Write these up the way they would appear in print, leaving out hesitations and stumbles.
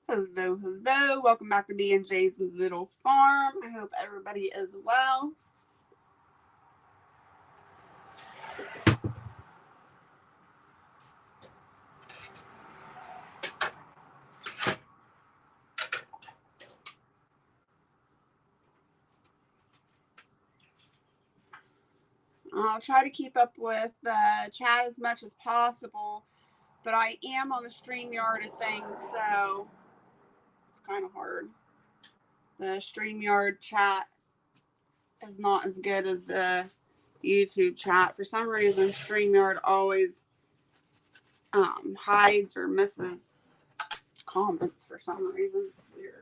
Hello, hello. Welcome back to B&J's Little Farm. I hope everybody is well. I'll try to keep up with the chat as much as possible, but I am on the StreamYard of things, so it's kind of hard. The StreamYard chat is not as good as the YouTube chat. For some reason, StreamYard always hides or misses comments for some reason. It's weird.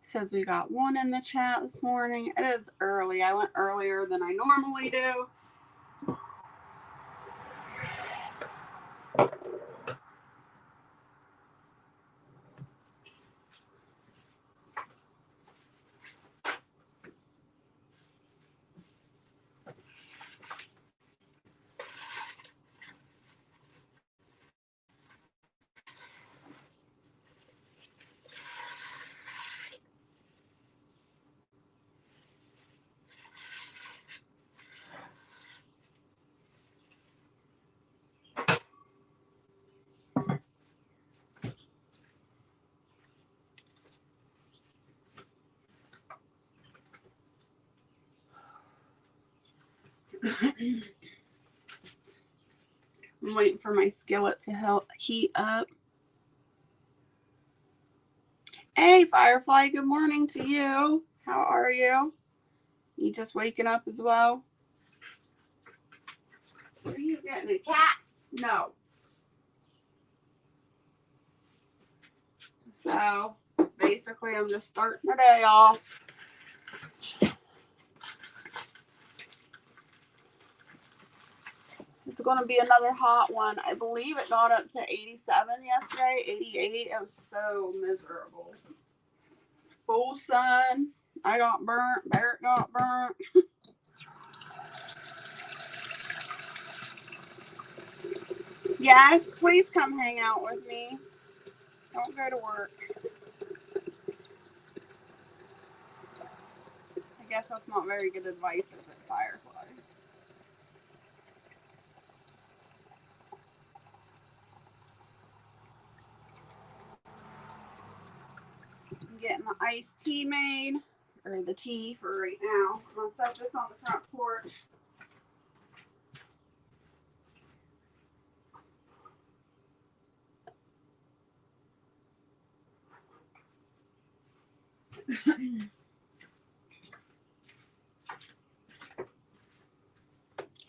Says we got one in the chat this morning. It is early. I went earlier than I normally do. I'm waiting for my skillet to help heat up. Hey, Firefly, good morning to you. How are you? You just waking up as well? What are you getting, a cat? No. So, basically, I'm just starting the day off. It's going to be another hot one. I believe it got up to 87 yesterday, 88. It was so miserable. Full sun. I got burnt. Barrett got burnt. Yes, please come hang out with me. Don't go to work. I guess that's not very good advice, is it, Firefly? I'm getting the iced tea made, or the tea for right now. I'm going to set this on the front porch.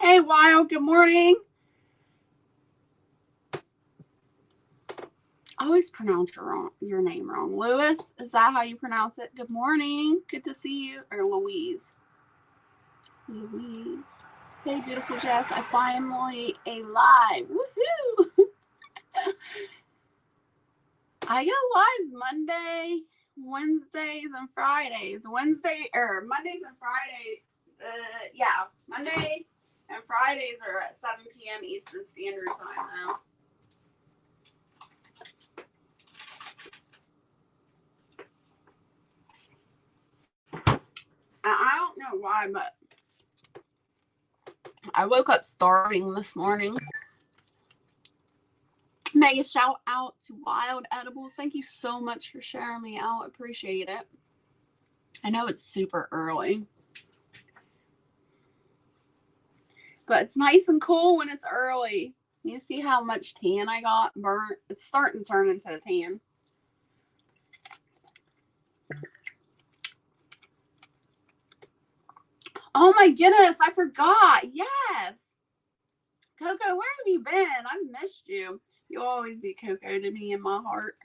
Hey, Wild, good morning. I always pronounce your name wrong. Lewis, is that how you pronounce it? Good morning. Good to see you. Or Louise. Louise. Hey, beautiful Jess. I finally alive. Woohoo! I go lives Monday, Wednesdays, and Fridays. Mondays and Fridays. Yeah, Monday and Fridays are at 7 p.m. Eastern Standard Time now. I don't know why, but I woke up starving this morning. Mega shout out to Wild Edibles. Thank you so much for sharing me out. I appreciate it. I know it's super early, but it's nice and cool when it's early. You see how much tan I got burnt? It's starting to turn into a tan. Oh my goodness, I forgot. Yes. Coco, where have you been? I missed you. You'll always be Coco to me in my heart.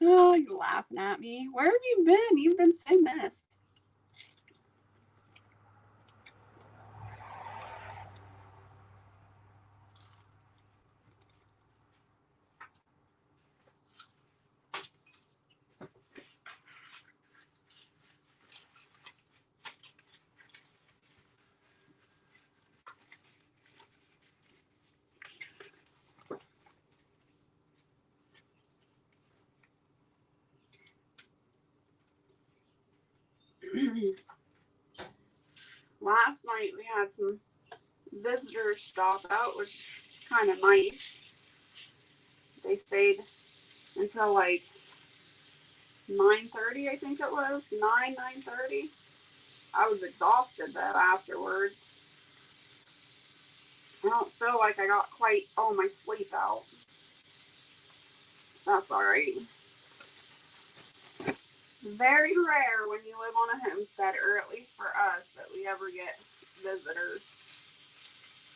Oh, you're laughing at me. Where have you been? You've been so missed. Last night we had some visitors stop out, which is kind of nice. They stayed until like 9:30, I think it was. 9:30. I was exhausted though afterwards. I don't feel like I got quite all my sleep out. That's alright. Very rare when you live on a homestead, or at least for us, that we ever get visitors.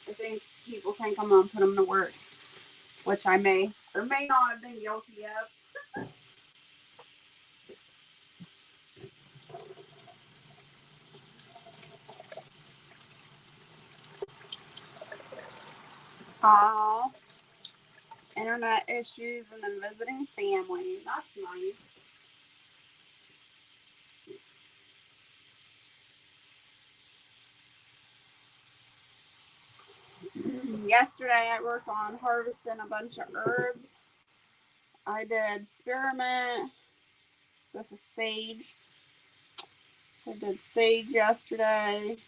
I think people think I'm gonna put them to work, which I may or may not have been guilty of. Oh, internet issues and then visiting family. That's nice. Yesterday I worked on harvesting a bunch of herbs. I did spearmint. This is sage. I did sage yesterday.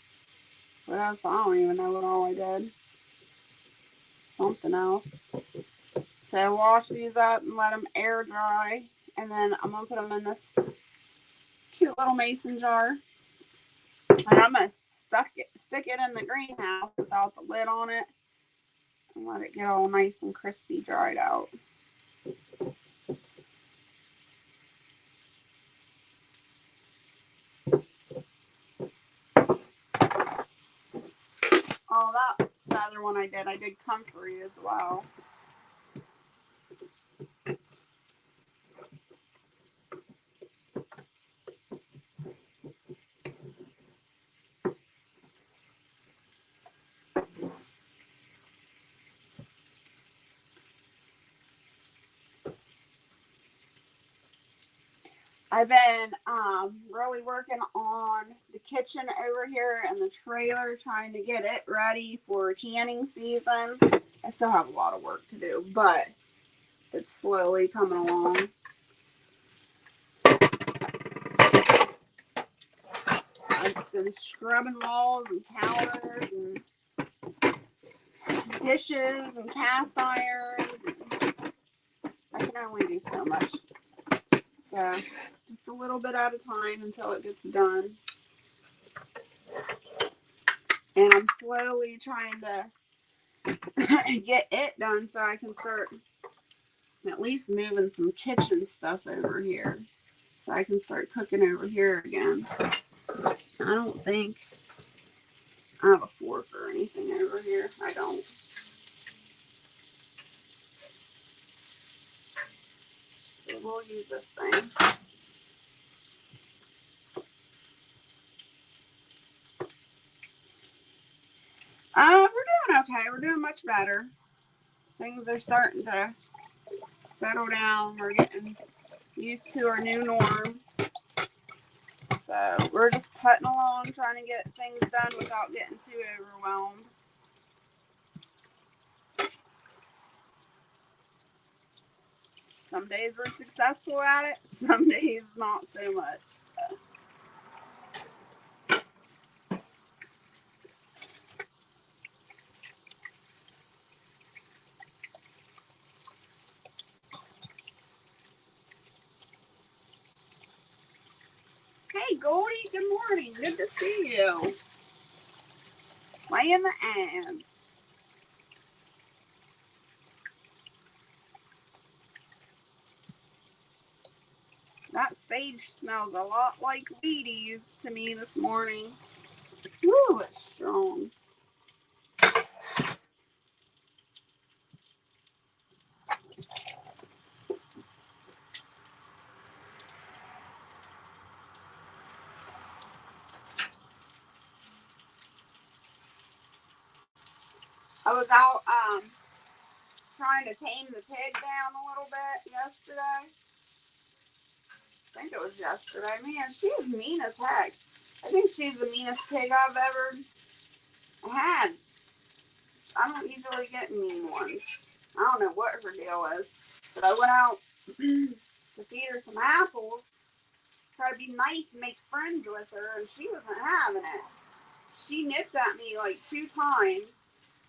What else? I don't even know what all I did. Something else. So I wash these up and let them air dry. And then I'm going to put them in this cute little mason jar. And I'm going to stick it in the greenhouse without the lid on it. And let it get all nice and crispy dried out. Oh, that's the other one I did. I did comfrey as well. I've been really working on the kitchen over here and the trailer, trying to get it ready for canning season. I still have a lot of work to do, but it's slowly coming along. I've been scrubbing walls and counters and dishes and cast irons. I can only do so much. So just a little bit at a time until it gets done. And I'm slowly trying to get it done so I can start at least moving some kitchen stuff over here. So I can start cooking over here again. I don't think I have a fork or anything over here. I don't. So we'll use this thing. We're doing okay. We're doing much better. Things are starting to settle down. We're getting used to our new norm. So we're just putting along, trying to get things done without getting too overwhelmed. Some days we're successful at it. Some days not so much. Hey, Goldie, good morning. Good to see you. Laying the end. That sage smells a lot like Wheaties to me this morning. Ooh, it's strong. I was out trying to tame the pig down a little bit yesterday. I think it was yesterday. Man, she's mean as heck. I think she's the meanest pig I've ever had. I don't usually get mean ones. I don't know what her deal is. But I went out to feed her some apples. Tried try to be nice and make friends with her, and she wasn't having it. She nipped at me like 2 times.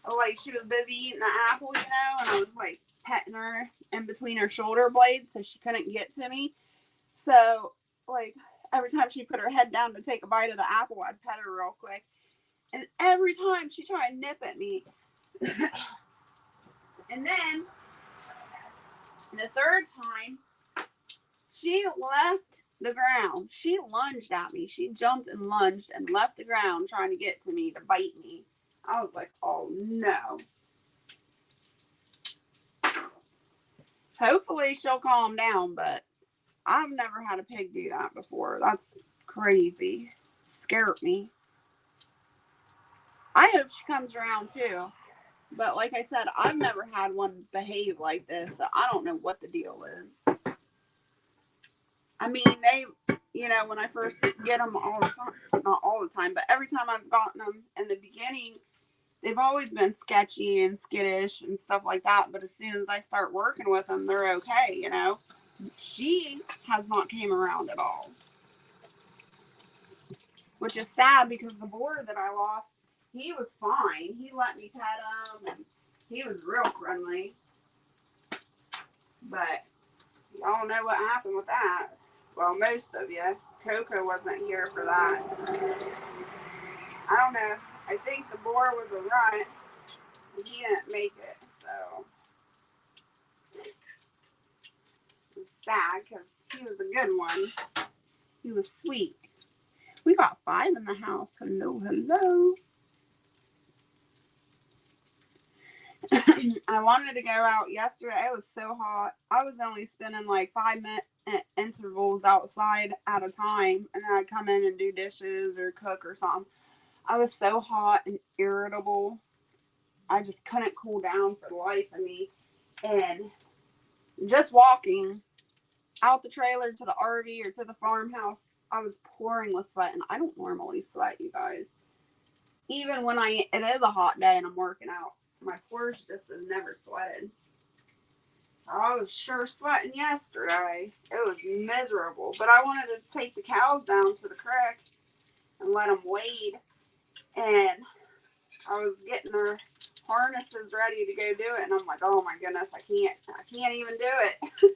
Like she was busy eating the apple, you know, and I was like petting her in between her shoulder blades so she couldn't get to me. So like every time she put her head down to take a bite of the apple, I'd pet her real quick. And every time she tried to nip at me. And then the third time, she left the ground. She lunged at me. She jumped and lunged and left the ground trying to get to me to bite me. I was like, oh no. Hopefully she'll calm down, but I've never had a pig do that before. That's crazy. Scared me. I hope she comes around too. But like I said, I've never had one behave like this, so I don't know what the deal is. I mean, they, you know, when I first get them all the time, not all the time, but every time I've gotten them in the beginning, they've always been sketchy and skittish and stuff like that. But as soon as I start working with them, they're okay, you know. She has not came around at all. Which is sad because the boar that I lost, he was fine. He let me pet him and he was real friendly. But y'all know what happened with that. Well, most of you. Coco wasn't here for that. I don't know. I think the boar was a runt. And he didn't make it, so. It's sad because he was a good one. He was sweet. We got 5 in the house. Hello, hello. I wanted to go out yesterday. It was so hot. I was only spending like 5-minute intervals outside at a time, and then I'd come in and do dishes or cook or something. I was so hot and irritable. I just couldn't cool down for the life of me. And just walking out the trailer to the RV or to the farmhouse, I was pouring with sweat, and I don't normally sweat, you guys. Even when it is a hot day and I'm working out, my pores just have never sweated. I was sure sweating yesterday. It was miserable. But I wanted to take the cows down to the creek and let them wade. And I was getting their harnesses ready to go do it. And I'm like, oh my goodness, I can't even do it.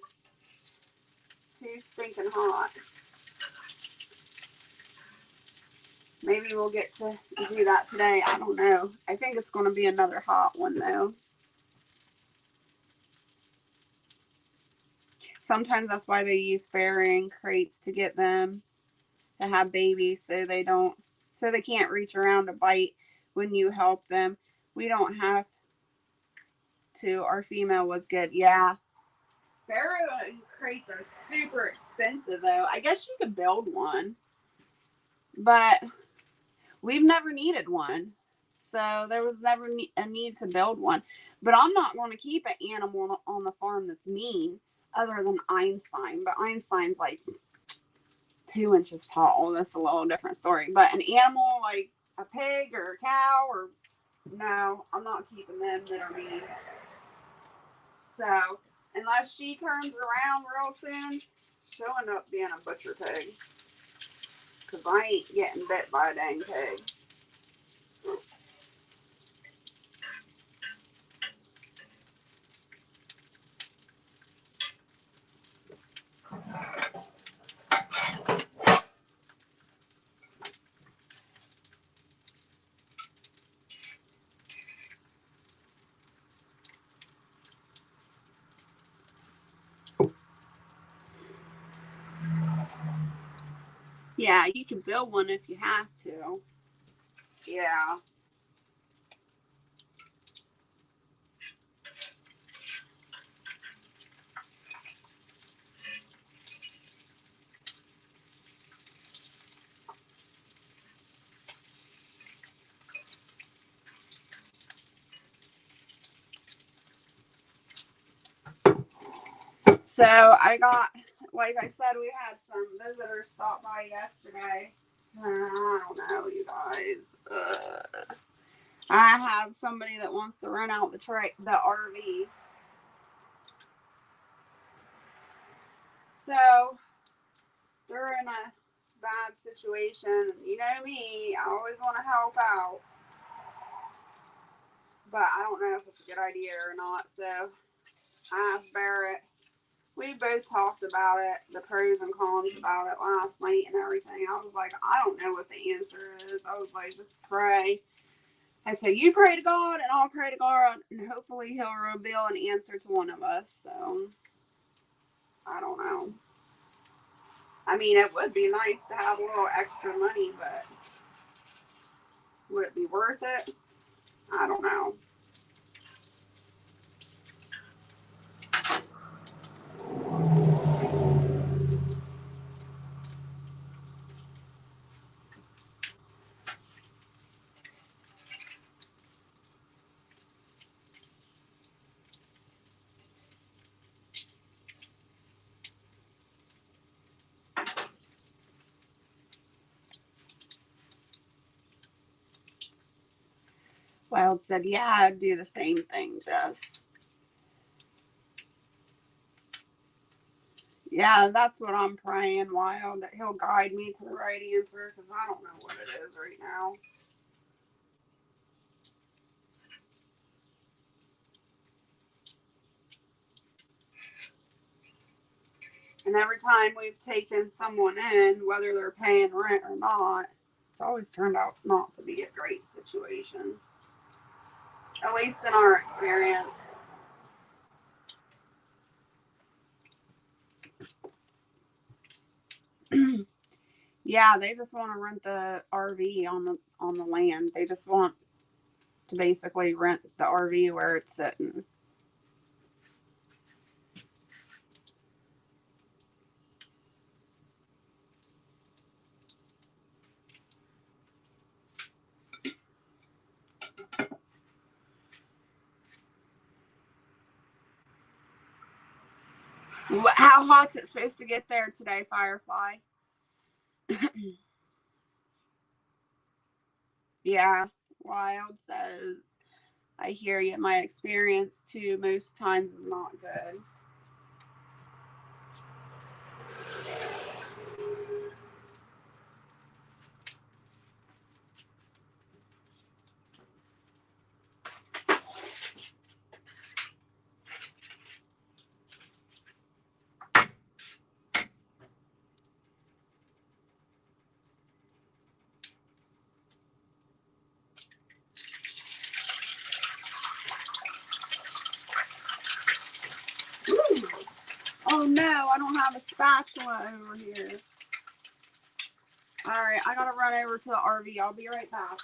Too stinking hot. Maybe we'll get to do that today. I don't know. I think it's going to be another hot one, though. Sometimes that's why they use farrowing crates to get them to have babies so they can't reach around to bite when you help them. We don't have to. Our female was good. Yeah. Farrowing crates are super expensive, though. I guess you could build one. But we've never needed one. So there was never a need to build one. But I'm not going to keep an animal on the farm that's mean other than Einstein. But Einstein's like 2 inches tall. That's a little different story. But an animal like a pig or a cow or no, I'm not keeping them that are mean. So unless she turns around real soon, she'll end up being a butcher pig. Because I ain't getting bit by a dang pig. Yeah, you can build one if you have to. Yeah. So I got, like I said, we had some visitors stop by yesterday. I don't know, you guys. I have somebody that wants to rent out the RV. So they're in a bad situation. You know me, I always want to help out. But I don't know if it's a good idea or not. So I asked Barrett. We both talked about it, the pros and cons about it last night and everything. I was like, I don't know what the answer is. I was like, just pray. I said, you pray to God and I'll pray to God, and hopefully he'll reveal an answer to one of us. So I don't know. I mean, it would be nice to have a little extra money, but would it be worth it? I don't know. Wild said, yeah, I'd do the same thing, Jess. Yeah, that's what I'm praying, Wild, that he'll guide me to the right answer, because I don't know what it is right now. And every time we've taken someone in, whether they're paying rent or not, it's always turned out not to be a great situation. At least in our experience. Yeah, they just want to rent the RV on the land. They just want to basically rent the RV where it's sitting. How hot's it supposed to get there today, Firefly? Yeah, Wild says, I hear you. My experience too most times is not good. Ooh. Oh no, I don't have a spatula over here. Alright, I gotta run over to the RV. I'll be right back.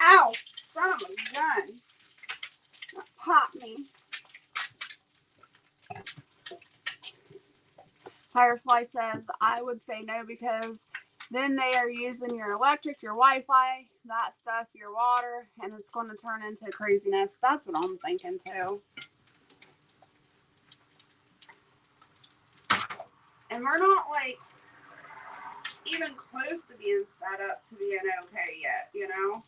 Ow! Son of a gun. That popped me. Firefly says, I would say no, because then they are using your electric, your Wi-Fi, that stuff, your water, and it's going to turn into craziness. That's what I'm thinking too. And we're not like even close to being set up to being okay yet, you know?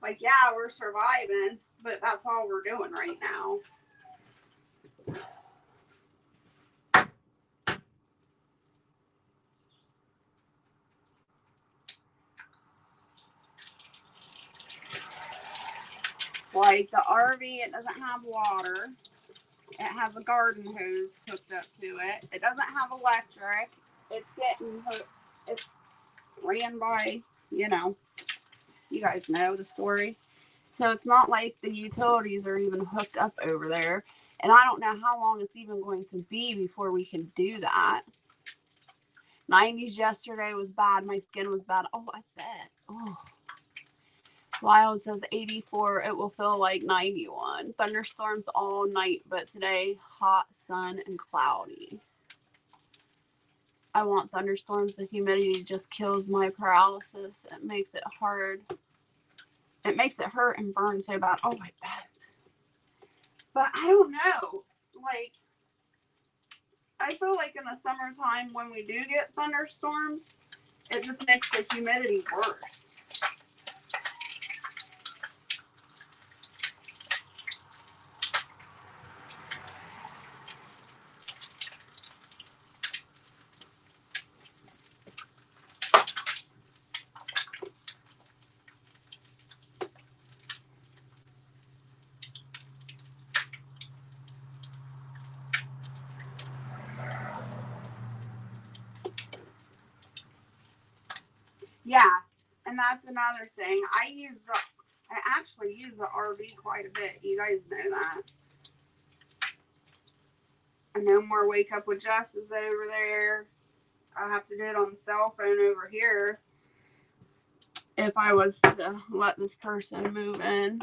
Like, yeah, we're surviving, but that's all we're doing right now. Like the RV, it doesn't have water. It has a garden hose hooked up to it. It doesn't have electric. It's it's ran by, you guys know the story. So it's not like the utilities are even hooked up over there. And I don't know how long it's even going to be before we can do that. 90s yesterday was bad. My skin was bad. Oh, I bet. Oh. Lyle says 84. It will feel like 91. Thunderstorms all night, but today hot, sun, and cloudy. I want thunderstorms. The humidity just kills my paralysis. It makes it hard. It makes it hurt and burn so bad. Oh, I bet. But I don't know. Like, I feel like in the summertime when we do get thunderstorms, it just makes the humidity worse. Yeah, and that's another thing. I actually use the RV quite a bit. You guys know that. And No More Wake Up with Jess is over there. I have to do it on the cell phone over here if I was to let this person move in.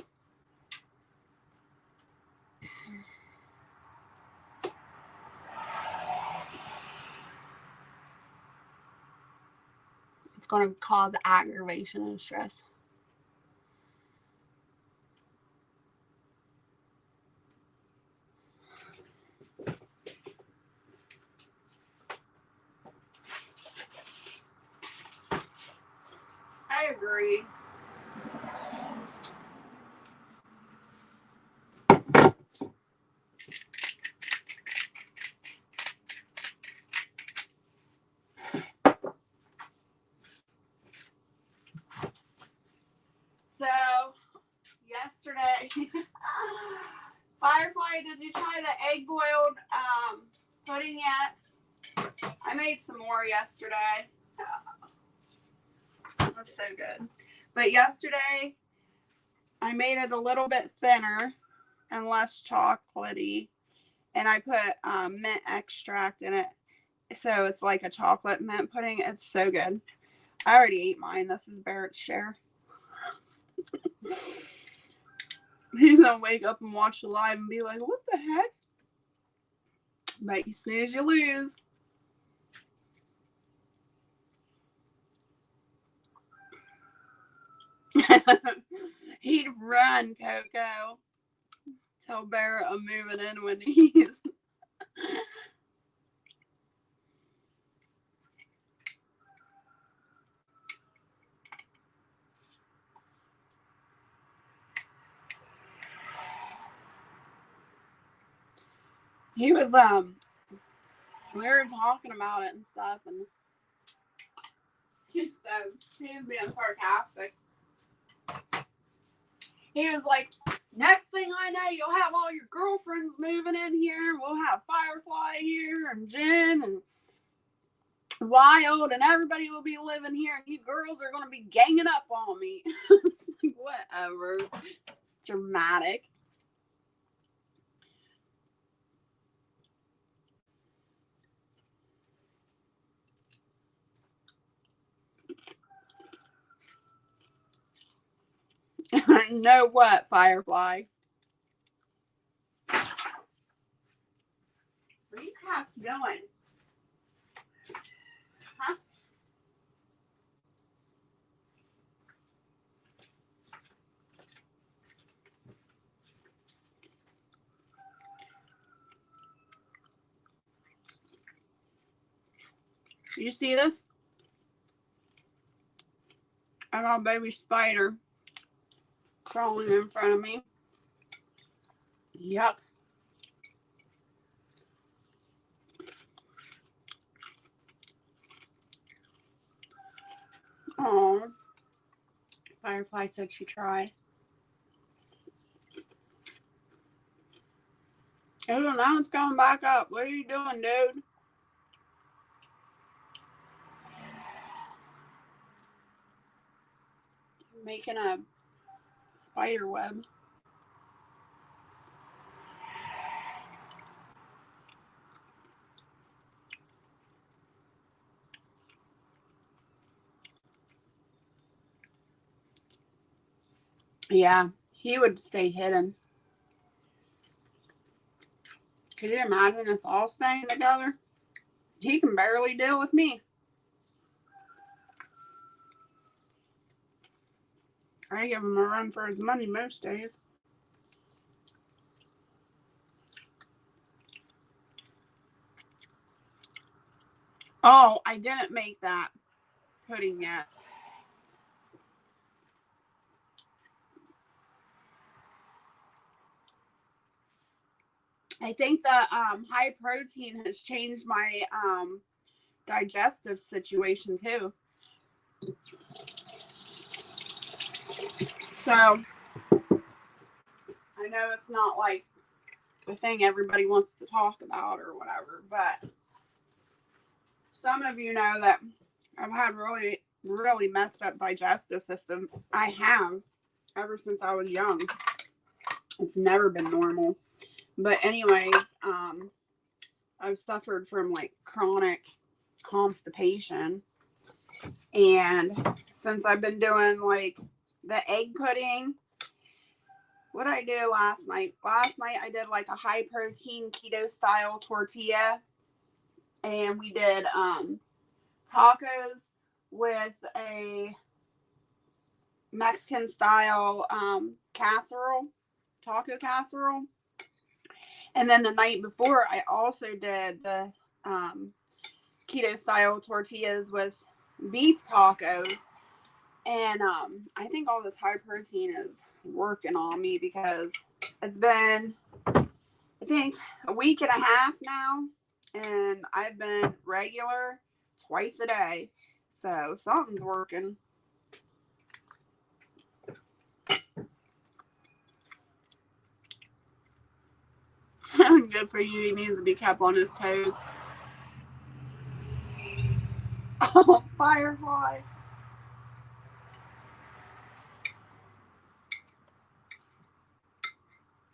It's going to cause aggravation and stress. I agree. So, yesterday, Firefly, did you try the egg boiled pudding yet? I made some more yesterday. That's so good. But yesterday, I made it a little bit thinner and less chocolatey. And I put mint extract in it. So it's like a chocolate mint pudding. It's so good. I already ate mine. This is Barrett's share. He's going to wake up and watch the live and be like, what the heck? But you snooze, you lose. He'd run, Coco. Tell Barrett I'm moving in when he's... He was, we were talking about it and stuff, and he was being sarcastic. He was like, next thing I know, you'll have all your girlfriends moving in here. We'll have Firefly here and Jen and Wild, and everybody will be living here. And you girls are going to be ganging up on me. Like, whatever. Dramatic. Know what, Firefly? Where are you cats going? Huh? You see this? I got a baby spider crawling in front of me. Yuck. Oh, Firefly said she tried. Oh, now it's going back up. What are you doing, dude? Making a spider web. Yeah, he would stay hidden. Could you imagine us all staying together? He can barely deal with me. I give him a run for his money most days. Oh, I didn't make that pudding yet. I think the high protein has changed my digestive situation too. So I know it's not like the thing everybody wants to talk about or whatever, but some of you know that I've had really, really messed up digestive system. I have ever since I was young. It's never been normal. But anyways, I've suffered from like chronic constipation. And since I've been doing like the egg pudding, what did I do last night? Last night I did like a high protein keto style tortilla. And we did tacos with a Mexican style casserole, taco casserole. And then the night before, I also did the keto style tortillas with beef tacos. And I think all this high protein is working on me because it's been, I think, a week and a half now. And I've been regular twice a day. So something's working. Good for you. He needs to be kept on his toes. Oh, firefly.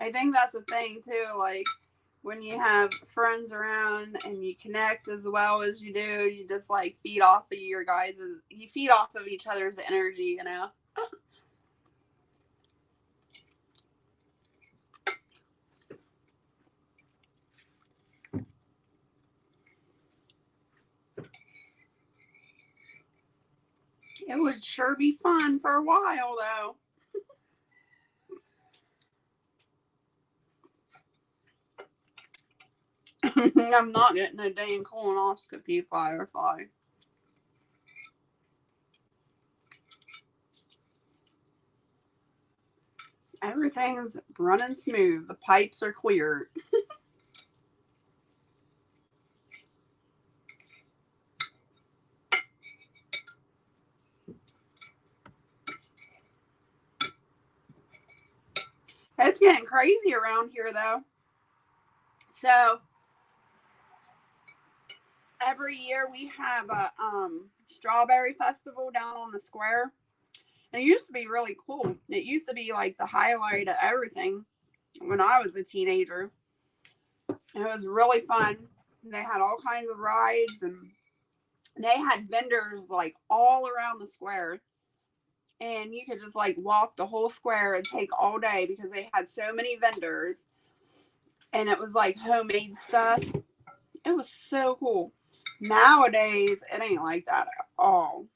I think that's the thing too. Like when you have friends around and you connect as well as you do, you just like feed off of your guys'. You feed off of each other's energy, you know. It would sure be fun for a while though. I'm not getting a dang colonoscopy, firefly. Everything's running smooth. The pipes are clear. It's getting crazy around here though. So every year we have a strawberry festival down on the square. And it used to be really cool. It used to be like the highlight of everything when I was a teenager. It was really fun. They had all kinds of rides and they had vendors like all around the square. And you could just like walk the whole square and take all day because they had so many vendors. And it was like homemade stuff. It was so cool. Nowadays, it ain't like that at all.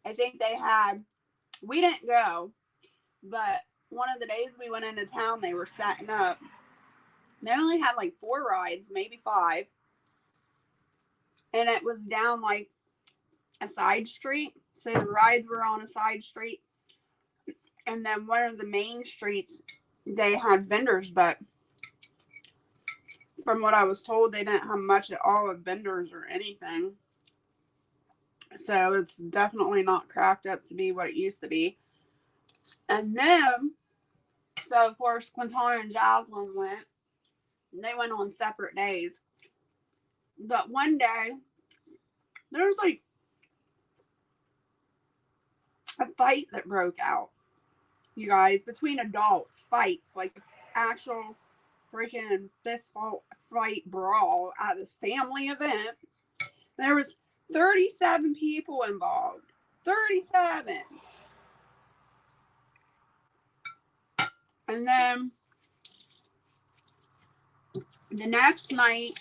I think they had, we didn't go, but one of the days we went into town, they were setting up. They only had like 4 rides, maybe 5. And it was down like a side street. So the rides were on a side street. And then one of the main streets, they had vendors, but from what I was told, they didn't have much at all of vendors or anything. So it's definitely not cracked up to be what it used to be. And then, so of course, Quintana and Jocelyn went. They went on separate days. But one day, there was like a fight that broke out, you guys, between adults. Fights, like actual freaking fist fight brawl at this family event. There was 37 people involved. 37. And then the next night,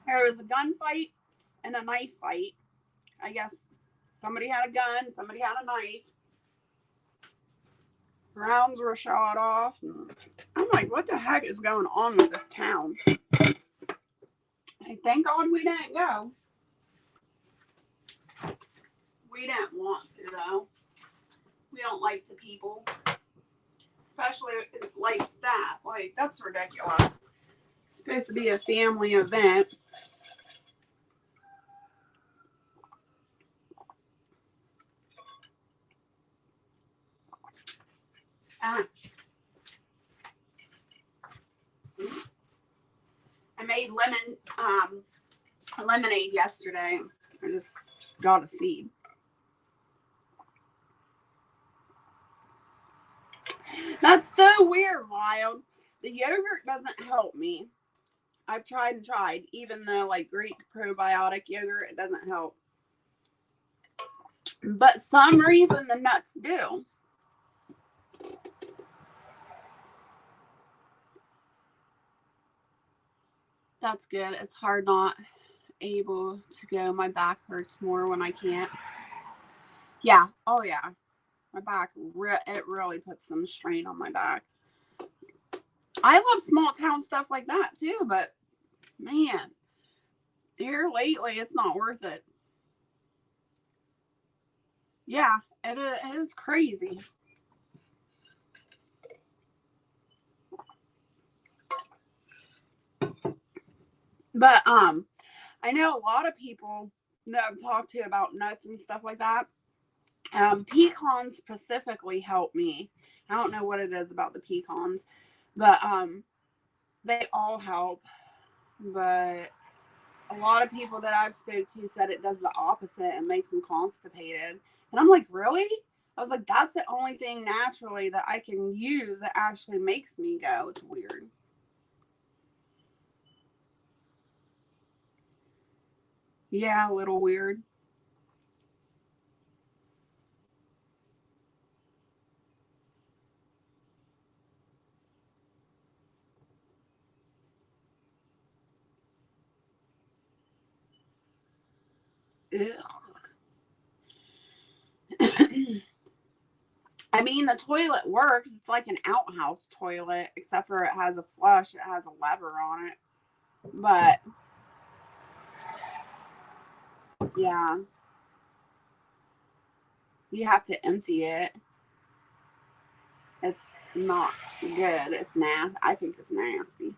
there was a gunfight and a knife fight. I guess somebody had a gun, somebody had a knife. Rounds were shot off. I'm like, what the heck is going on with this town? Thank God we didn't go. We didn't want to, though. We don't like to people. Especially like that. Like, that's ridiculous. It's supposed to be a family event. I made lemonade yesterday. I just got a seed. That's so weird, Wild. The yogurt doesn't help me. I've tried and tried. Even the like Greek probiotic yogurt, it doesn't help. But some reason the nuts do. That's good. It's hard not able to go. My back hurts more when I can't. Yeah. Oh, yeah. My back, it really puts some strain on my back. I love small town stuff like that too, but man, here lately, it's not worth it. Yeah, it is crazy. But I know a lot of people that I've talked to about nuts and stuff like that. Pecans specifically help me. I don't know what it is about the pecans, but they all help. But a lot of people that I've spoke to said it does the opposite and makes them constipated. And I'm like, really? I was like, that's the only thing naturally that I can use that actually makes me go. It's weird. Yeah, a little weird. I mean, the toilet works. It's like an outhouse toilet, except for it has a flush. It has a lever on it. But yeah, you have to empty it. It's not good. It's nasty. I think it's nasty.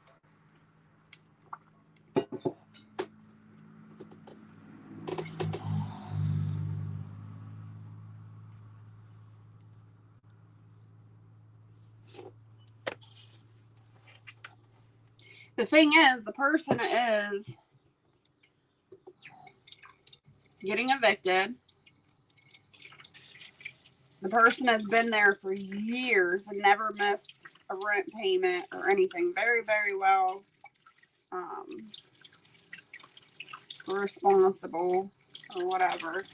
The thing is, the person is getting evicted. The person has been there for years and never missed a rent payment or anything. Very, very well responsible or whatever.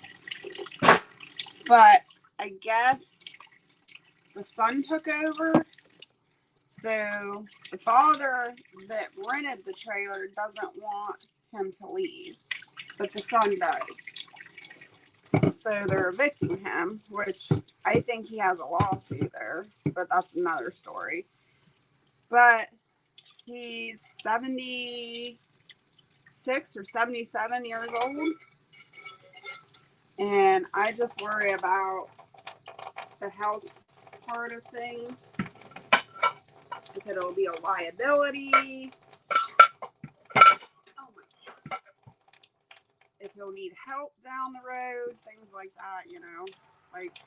But I guess the son took over. So the father that rented the trailer doesn't want him to leave, but the son does. So they're evicting him, which I think he has a lawsuit there, but that's another story. But he's 76 or 77 years old, and I just worry about the health part of things. If it'll be a liability. Oh my God. If he'll need help down the road, things like that, you know. Like,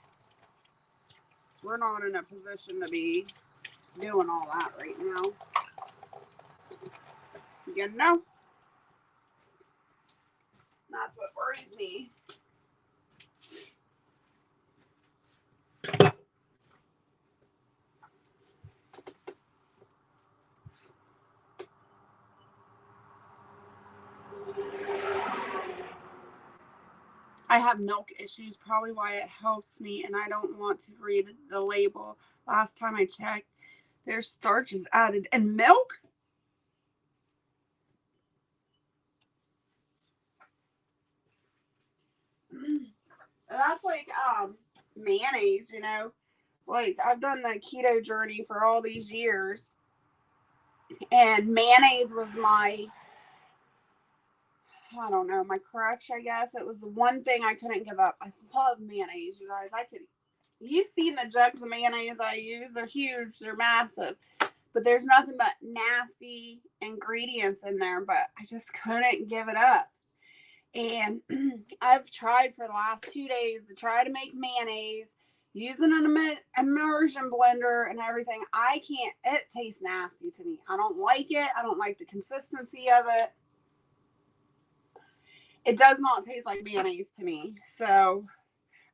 we're not in a position to be doing all that right now. You know? That's what worries me. I have milk issues, probably why it helps me, and I don't want to read the label. Last time I checked, there's starches added in milk. That's like mayonnaise, you know. Like I've done the keto journey for all these years, and mayonnaise was my, I don't know, my crush, I guess. It was the one thing I couldn't give up. I love mayonnaise, you guys. You've seen the jugs of mayonnaise I use. They're huge, they're massive. But there's nothing but nasty ingredients in there, but I just couldn't give it up. And I've tried for the last 2 days to try to make mayonnaise using an immersion blender and everything. I can't, it tastes nasty to me. I don't like it. I don't like the consistency of it. It does not taste like mayonnaise to me. So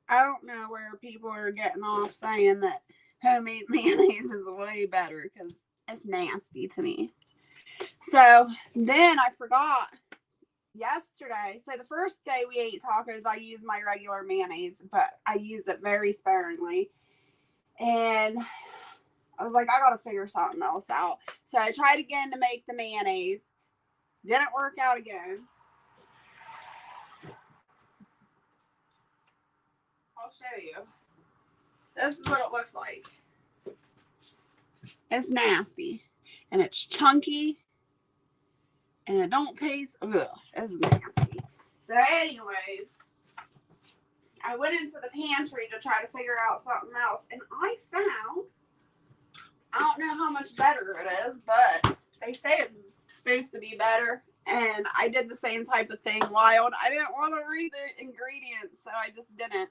I don't know where people are getting off saying that homemade mayonnaise is way better, because it's nasty to me. So then I forgot yesterday. So the first day we ate tacos, I used my regular mayonnaise, but I used it very sparingly. And I was like, I gotta figure something else out. So I tried again to make the mayonnaise. Didn't work out again. I'll show you. This is what it looks like. It's nasty. And it's chunky. And it don't taste, ugh, it's nasty. So anyways, I went into the pantry to try to figure out something else. And I found, I don't know how much better it is, but they say it's supposed to be better. And I did the same type of thing wild. I didn't want to read the ingredients, so I just didn't.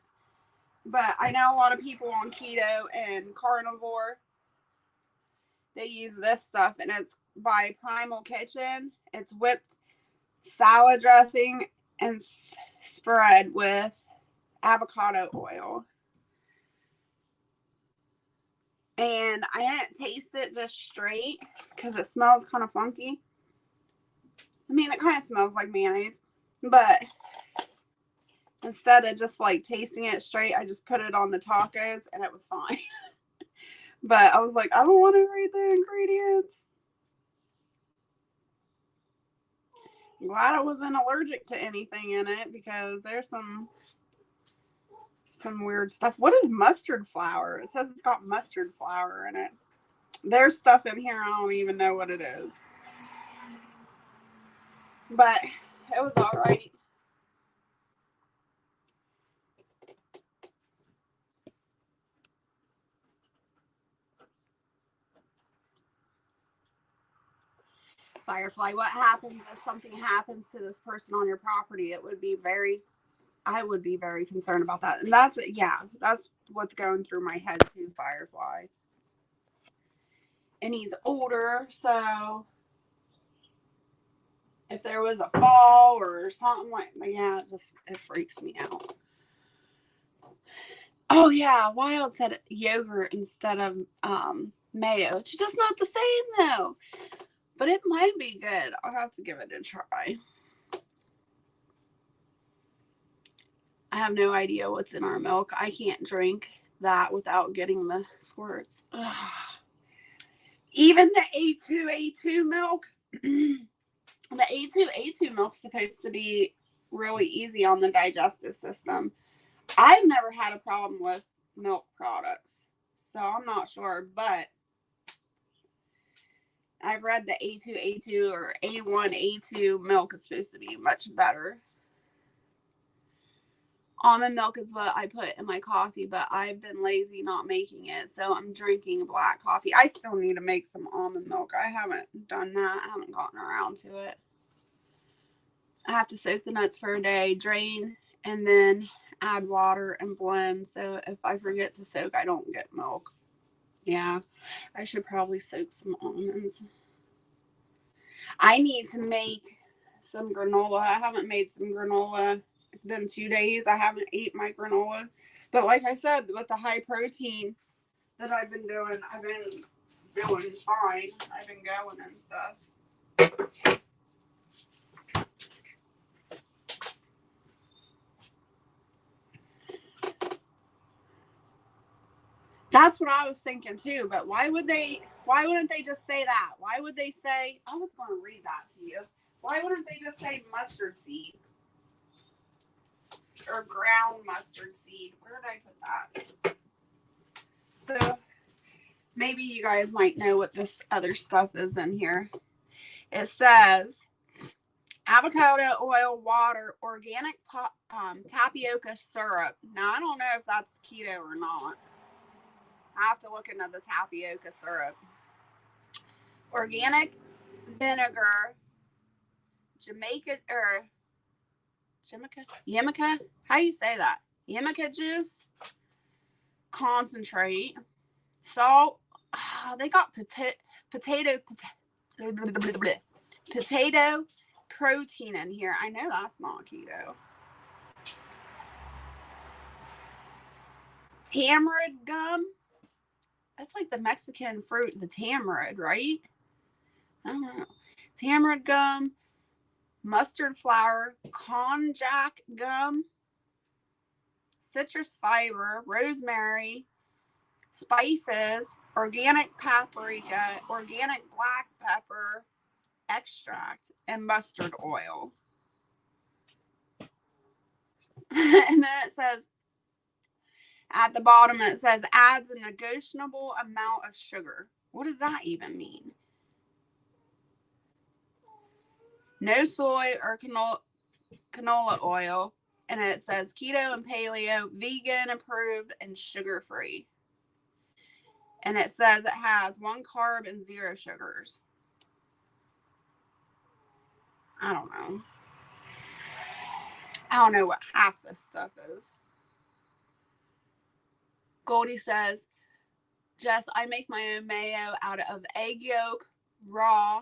But I know a lot of people on keto and carnivore, they use this stuff, and it's by Primal Kitchen. It's whipped salad dressing and spread with avocado oil. And I didn't taste it just straight because it smells kind of funky. I mean, it kind of smells like mayonnaise, but instead of just like tasting it straight, I just put it on the tacos and it was fine. But I was like, I don't want to read the ingredients. I'm glad I wasn't allergic to anything in it, because there's some weird stuff. What is mustard flour? It says it's got mustard flour in it. There's stuff in here I don't even know what it is. But it was all right. Firefly, what happens if something happens to this person on your property? I would be very concerned about that. And that's what's going through my head too, Firefly. And he's older, so if there was a fall or something like that, yeah, it freaks me out. Oh yeah, Wild said yogurt instead of mayo. It's just not the same though. But it might be good. I'll have to give it a try. I have no idea what's in our milk. I can't drink that without getting the squirts. Ugh. Even the A2 milk, the A2 milk's supposed to be really easy on the digestive system. I've never had a problem with milk products, so I'm not sure, but I've read the A2 or A1 milk is supposed to be much better. Almond milk is what I put in my coffee, but I've been lazy not making it, so I'm drinking black coffee. I still need to make some almond milk. I haven't done that. I haven't gotten around to it. I have to soak the nuts for a day, drain, and then add water and blend, so if I forget to soak, I don't get milk. Yeah, I should probably soak some almonds. I need to make some granola. I haven't made some granola. It's been 2 days. I haven't ate my granola. But like I said, with the high protein that I've been doing fine. I've been going and stuff. That's what I was thinking too. But why wouldn't they just say that? Why would they say, I was going to read that to you. Why wouldn't they just say mustard seed? Or ground mustard seed? Where did I put that? So maybe you guys might know what this other stuff is in here. It says avocado oil, water, organic tapioca syrup. Now, I don't know if that's keto or not. I have to look into the tapioca syrup. Organic vinegar, Yamaka? How do you say that? Yamaka juice, concentrate, salt. They got potato protein in here. I know that's not keto. Tamarind gum. That's like the Mexican fruit, the tamarind, right? I don't know. Tamarind gum, mustard flour, konjac gum, citrus fiber, rosemary, spices, organic paprika, organic black pepper extract, and mustard oil. And then it says, at the bottom, it says adds a negotiable amount of sugar. What does that even mean? No soy or canola oil. And it says keto and paleo, vegan approved, and sugar free. And it says it has 1 carb and 0 sugars. I don't know. I don't know what half this stuff is. Goldie says, Jess, I make my own mayo out of egg yolk, raw,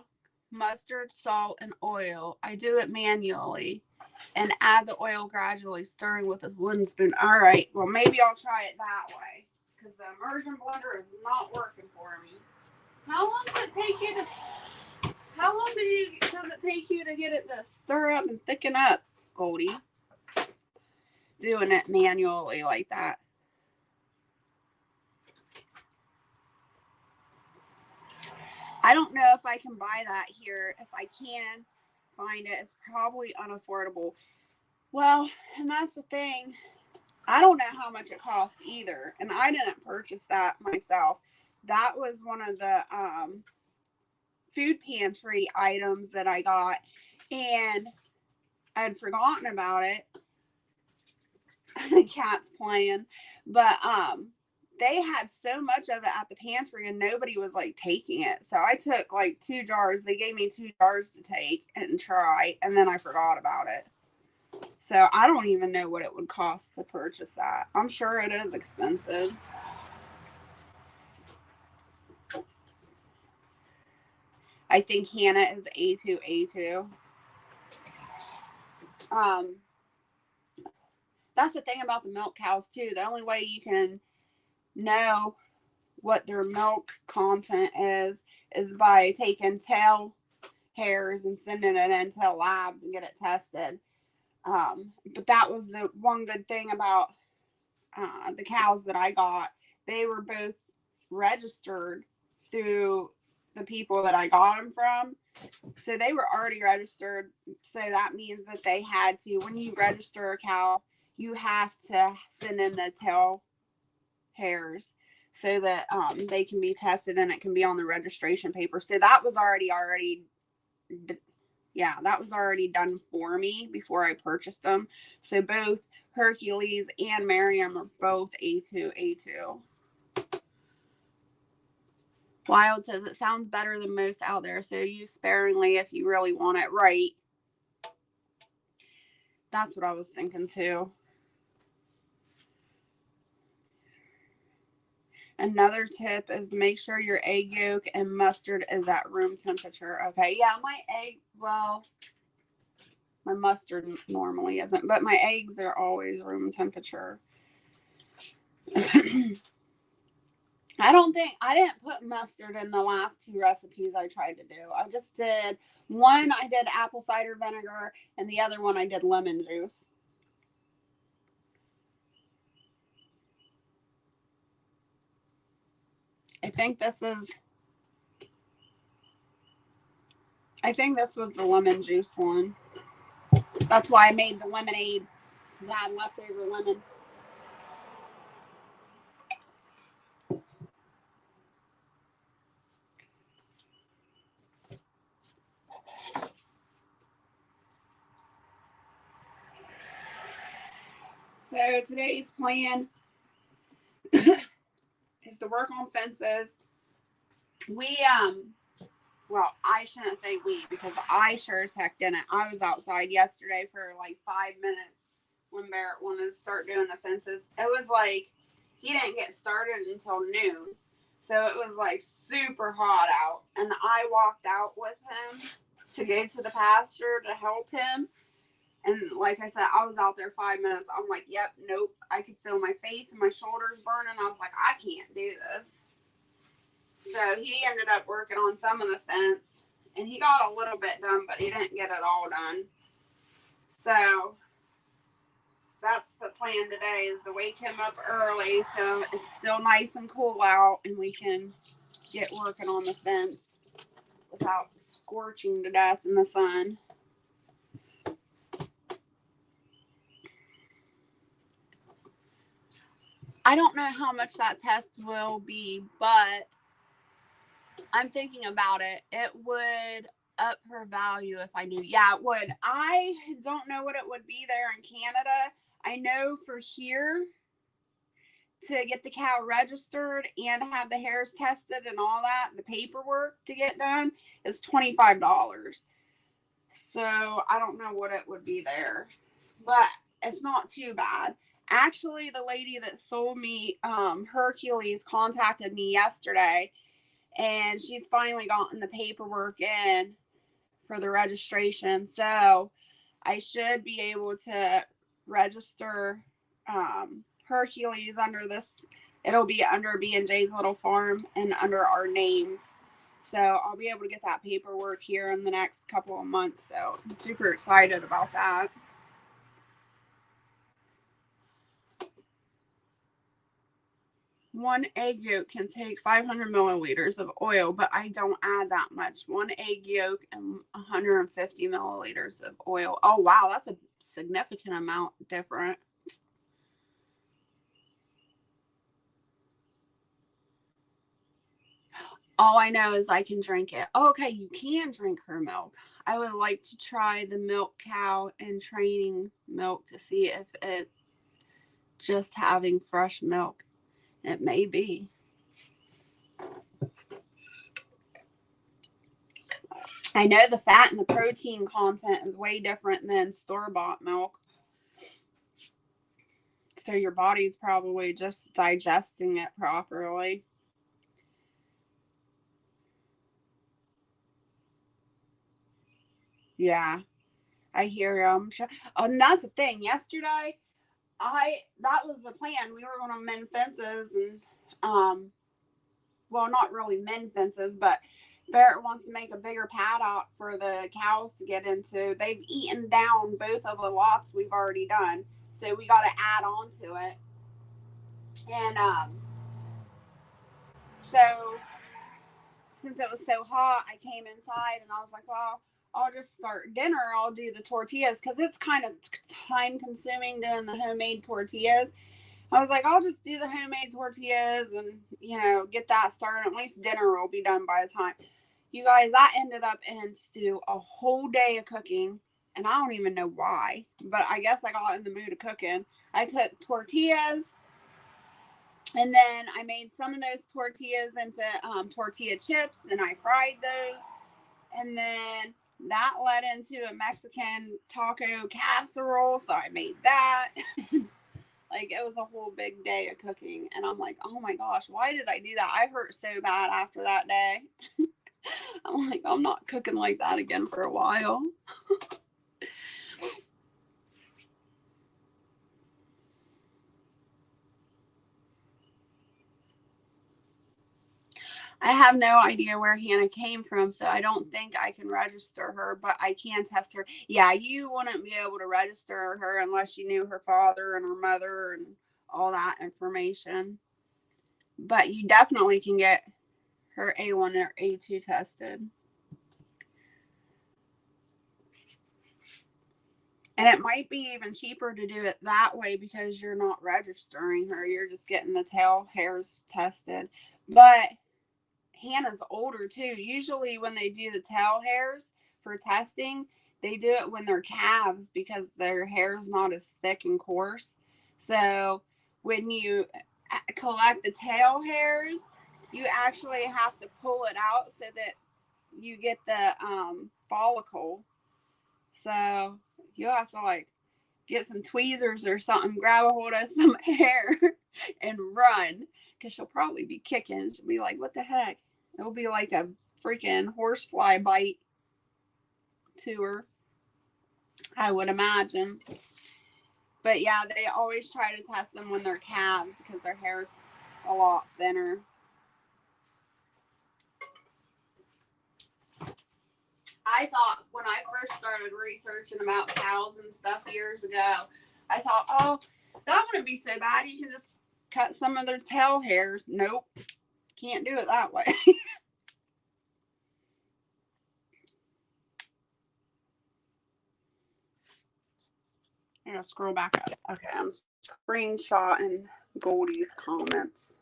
mustard, salt, and oil. I do it manually and add the oil gradually, stirring with a wooden spoon. All right, well, maybe I'll try it that way because the immersion blender is not working for me. How long does it take you to get it to stir up and thicken up, Goldie? Doing it manually like that. I don't know if I can buy that here. If I can find it, it's probably unaffordable. Well, and that's the thing. I don't know how much it costs either. And I didn't purchase that myself. That was one of the food pantry items that I got. And I had forgotten about it. The cat's playing. But they had so much of it at the pantry and nobody was like taking it. So I took like 2 jars. They gave me 2 jars to take and try. And then I forgot about it. So I don't even know what it would cost to purchase that. I'm sure it is expensive. I think Hannah is A2A2. That's the thing about the milk cows too. The only way you can know what their milk content is by taking tail hairs and sending it into labs and get it tested. But that was the one good thing about the cows that I got. They were both registered through the people that I got them from. So they were already registered. So that means that they had to, when you register a cow, you have to send in the tail hairs so that they can be tested and it can be on the registration paper. So that was already done for me before I purchased them. So both Hercules and Miriam are both A2A2. Wild says it sounds better than most out there, so use sparingly if you really want it right. That's what I was thinking too. Another tip is to make sure your egg yolk and mustard is at room temperature. Okay, yeah, my mustard normally isn't, but my eggs are always room temperature. I didn't put mustard in the last 2 recipes I tried to do. I just did one, I did apple cider vinegar, and the other one I did lemon juice. I think this was the lemon juice one. That's why I made the lemonade, because I had leftover lemon. So today's plan is to work on fences. Well, I shouldn't say we, because I sure as heck didn't. I was outside yesterday for like 5 minutes when Barrett wanted to start doing the fences. It was like he didn't get started until noon. So it was like super hot out. And I walked out with him to go to the pasture to help him. And like I said, I was out there 5 minutes. I'm like, yep, nope. I could feel my face and my shoulders burning. I was like, I can't do this. So he ended up working on some of the fence, and he got a little bit done, but he didn't get it all done. So that's the plan today, is to wake him up early so it's still nice and cool out, and we can get working on the fence without scorching to death in the sun. I don't know how much that test will be, but I'm thinking about it. It would up her value if I knew. Yeah, it would. I don't know what it would be there in Canada. I know for here, to get the cow registered and have the hairs tested and all that, the paperwork to get done, is $25. So I don't know what it would be there, but it's not too bad. Actually, the lady that sold me Hercules contacted me yesterday, and she's finally gotten the paperwork in for the registration. So I should be able to register Hercules under this. It'll be under B&J's Little Farm and under our names. So I'll be able to get that paperwork here in the next couple of months. So I'm super excited about that. One egg yolk can take 500 milliliters of oil, but I don't add that much. One egg yolk and 150 milliliters of oil. Oh, wow. That's a significant amount different. All I know is I can drink it. Oh, okay, you can drink her milk. I would like to try the milk cow and training milk to see if it's just having fresh milk. It may be. I know the fat and the protein content is way different than store-bought milk. So your body's probably just digesting it properly. Yeah, I hear you. And that's the thing. Yesterday, that was the plan. We were going to mend fences and well, not really mend fences, but Barrett wants to make a bigger paddock for the cows to get into. They've eaten down both of the lots we've already done, so we got to add on to it. And so since it was so hot, I came inside and I was like, well, I'll just start dinner. I'll do the tortillas because it's kind of time consuming doing the homemade tortillas. I was like, I'll just do the homemade tortillas and, get that started. At least dinner will be done by the time. You guys, that ended up into a whole day of cooking. And I don't even know why, but I guess I got in the mood of cooking. I cooked tortillas. And then I made some of those tortillas into tortilla chips, and I fried those. And then that led into a Mexican taco casserole, so I made that. Like, it was a whole big day of cooking. And I'm like, oh my gosh, why did I do that? I hurt so bad after that day. I'm like, I'm not cooking like that again for a while. I have no idea where Hannah came from, so I don't think I can register her, but I can test her. Yeah, you wouldn't be able to register her unless you knew her father and her mother and all that information. But you definitely can get her A1 or A2 tested. And it might be even cheaper to do it that way because you're not registering her. You're just getting the tail hairs tested. But Hannah's older too. Usually when they do the tail hairs for testing, they do it when they're calves because their hair is not as thick and coarse. So when you collect the tail hairs, you actually have to pull it out so that you get the follicle. So you'll have to like get some tweezers or something, grab a hold of some hair and run because she'll probably be kicking. She'll be like, what the heck? It'll be like a freaking horsefly bite to her, I would imagine. But yeah, they always try to test them when they're calves because their hair's a lot thinner. I thought when I first started researching about cows and stuff years ago, I thought, oh, that wouldn't be so bad. You can just cut some of their tail hairs. Nope. Can't do it that way. I'm going to scroll back up. Okay, I'm screenshotting Goldie's comments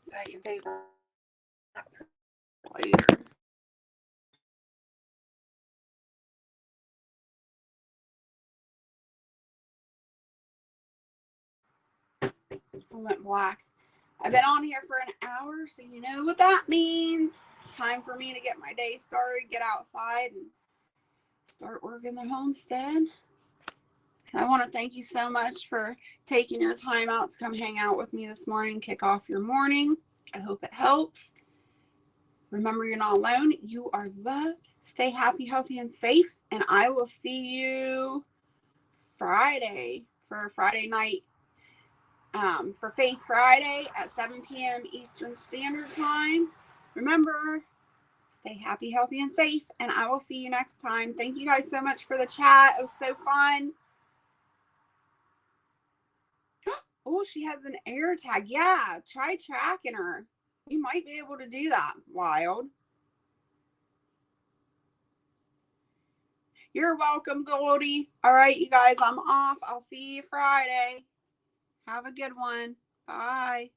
so I can save that for later. I went black. I've been on here for an hour, so you know what that means. It's time for me to get my day started, get outside, and start working the homestead. I want to thank you so much for taking your time out to come hang out with me this morning, kick off your morning. I hope it helps. Remember, you're not alone. You are loved. Stay happy, healthy, and safe. And I will see you Friday for Friday night, for Faith Friday at 7 p.m. Eastern Standard Time. Remember, stay happy, healthy, and safe. And I will see you next time. Thank you guys so much for the chat. It was so fun. Oh, she has an air tag. Yeah, try tracking her. You might be able to do that, Wild. You're welcome, Goldie. All right, you guys, I'm off. I'll see you Friday. Have a good one. Bye.